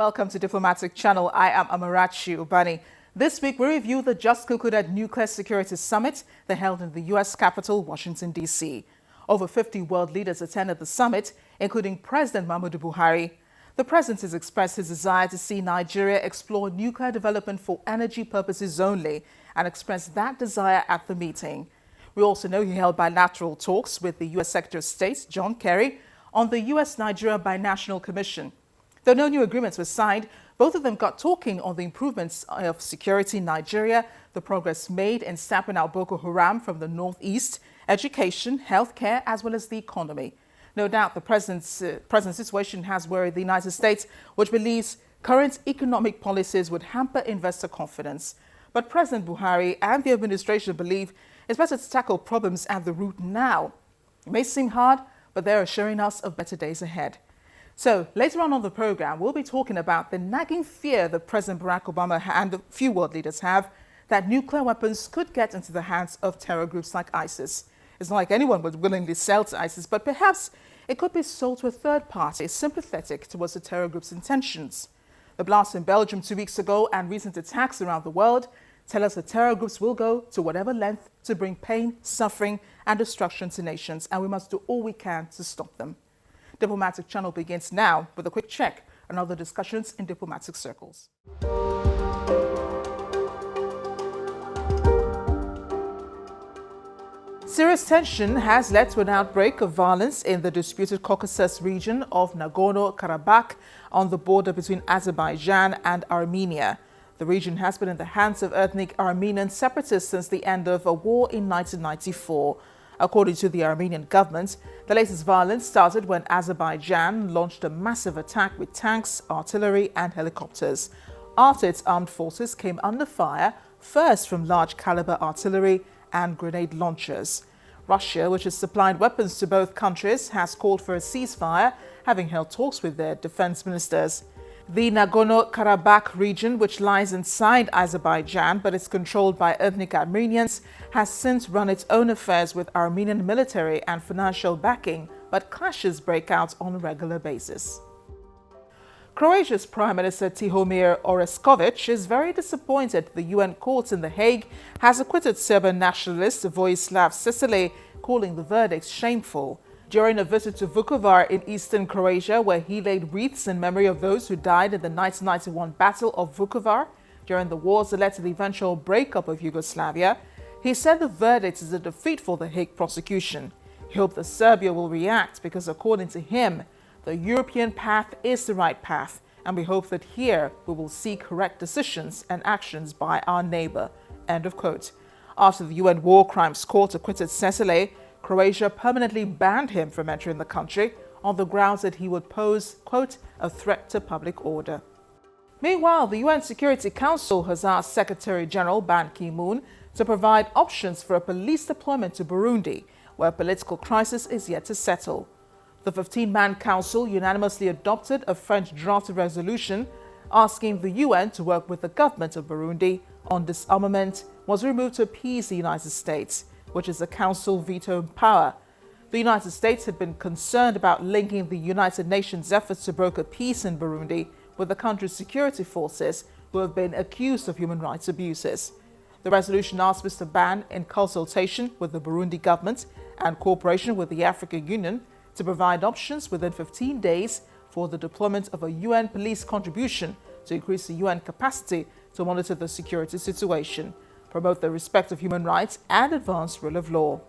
Welcome to Diplomatic Channel. I am Amarachi Ubani. This week, we review the just concluded Nuclear Security Summit that held in the U.S. capital, Washington, D.C. Over 50 world leaders attended the summit, including President Muhammadu Buhari. The president has expressed his desire to see Nigeria explore nuclear development for energy purposes only and expressed that desire at the meeting. We also know he held bilateral talks with the U.S. Secretary of State, John Kerry, on the US-Nigeria Bi-lateral Commission. Though no new agreements were signed, both of them got talking on the improvements of security in Nigeria, the progress made in stamping out Boko Haram from the northeast, education, healthcare, as well as the economy. No doubt the president's situation has worried the United States, which believes current economic policies would hamper investor confidence. But President Buhari and the administration believe it's better to tackle problems at the root now. It may seem hard, but they're assuring us of better days ahead. So later on the program, we'll be talking about the nagging fear that President Barack Obama and a few world leaders have that nuclear weapons could get into the hands of terror groups like ISIS. It's not like anyone would willingly sell to ISIS, but perhaps it could be sold to a third party sympathetic towards the terror group's intentions. The blast in Belgium 2 weeks ago and recent attacks around the world tell us that terror groups will go to whatever length to bring pain, suffering, and destruction to nations, and we must do all we can to stop them. Diplomatic Channel begins now with a quick check on other discussions in diplomatic circles. Serious tension has led to an outbreak of violence in the disputed Caucasus region of Nagorno-Karabakh on the border between Azerbaijan and Armenia. The region has been in the hands of ethnic Armenian separatists since the end of a war in 1994. According to the Armenian government, the latest violence started when Azerbaijan launched a massive attack with tanks, artillery and helicopters. After its armed forces came under fire, first from large-caliber artillery and grenade launchers. Russia, which has supplied weapons to both countries, has called for a ceasefire, having held talks with their defense ministers. The Nagorno-Karabakh region, which lies inside Azerbaijan but is controlled by ethnic Armenians, has since run its own affairs with Armenian military and financial backing, but clashes break out on a regular basis. Croatia's Prime Minister Tihomir Orešković is very disappointed the UN court in The Hague has acquitted Serbian nationalist Vojislav Šešelj, calling the verdict shameful. During a visit to Vukovar in eastern Croatia, where he laid wreaths in memory of those who died in the 1991 Battle of Vukovar during the wars that led to the eventual breakup of Yugoslavia, he said the verdict is a defeat for the Hague prosecution. He hoped that Serbia will react because, according to him, the European path is the right path, and we hope that here we will see correct decisions and actions by our neighbor. End of quote. After the UN War Crimes Court acquitted Šešelj, Croatia permanently banned him from entering the country on the grounds that he would pose, quote, a threat to public order. Meanwhile, the UN Security Council has asked Secretary General Ban Ki-moon to provide options for a police deployment to Burundi, where a political crisis is yet to settle. The 15-man council unanimously adopted a French-drafted resolution asking the UN to work with the government of Burundi on disarmament was removed to appease the United States, which is a council veto power. The United States had been concerned about linking the United Nations efforts to broker peace in Burundi with the country's security forces, who have been accused of human rights abuses. The resolution asked Mr. Ban, in consultation with the Burundi government and cooperation with the African Union, to provide options within 15 days for the deployment of a UN police contribution to increase the UN capacity to monitor the security situation, promote the respect of human rights and advance rule of law.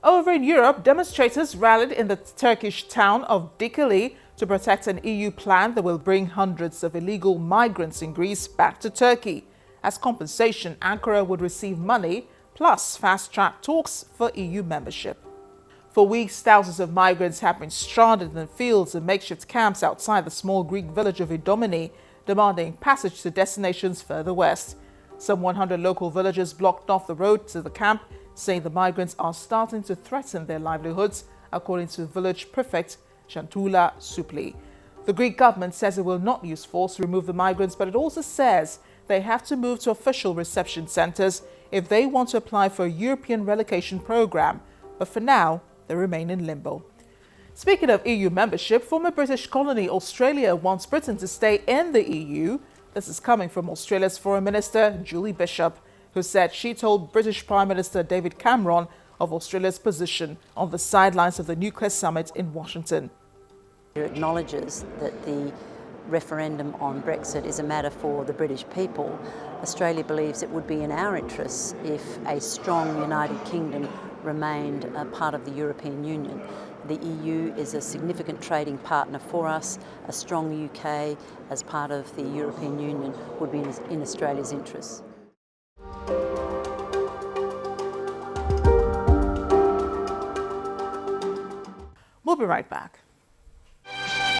Over in Europe, demonstrators rallied in the Turkish town of Dikili to protect an EU plan that will bring hundreds of illegal migrants in Greece back to Turkey. As compensation, Ankara would receive money plus fast-track talks for EU membership. For weeks, thousands of migrants have been stranded in fields and makeshift camps outside the small Greek village of Idomeni, demanding passage to destinations further west. Some 100 local villagers blocked off the road to the camp, saying the migrants are starting to threaten their livelihoods, according to village prefect Shantula Supli. The Greek government says it will not use force to remove the migrants, but it also says they have to move to official reception centers if they want to apply for a European relocation program. But for now, they remain in limbo. Speaking of EU membership, former British colony Australia wants Britain to stay in the EU. This is coming from Australia's Foreign Minister, Julie Bishop, who said she told British Prime Minister David Cameron of Australia's position on the sidelines of the nuclear summit in Washington. It acknowledges that the referendum on Brexit is a matter for the British people. Australia believes it would be in our interests if a strong United Kingdom remained a part of the European Union. The EU is a significant trading partner for us. A strong UK as part of the European Union would be in Australia's interests. We'll be right back.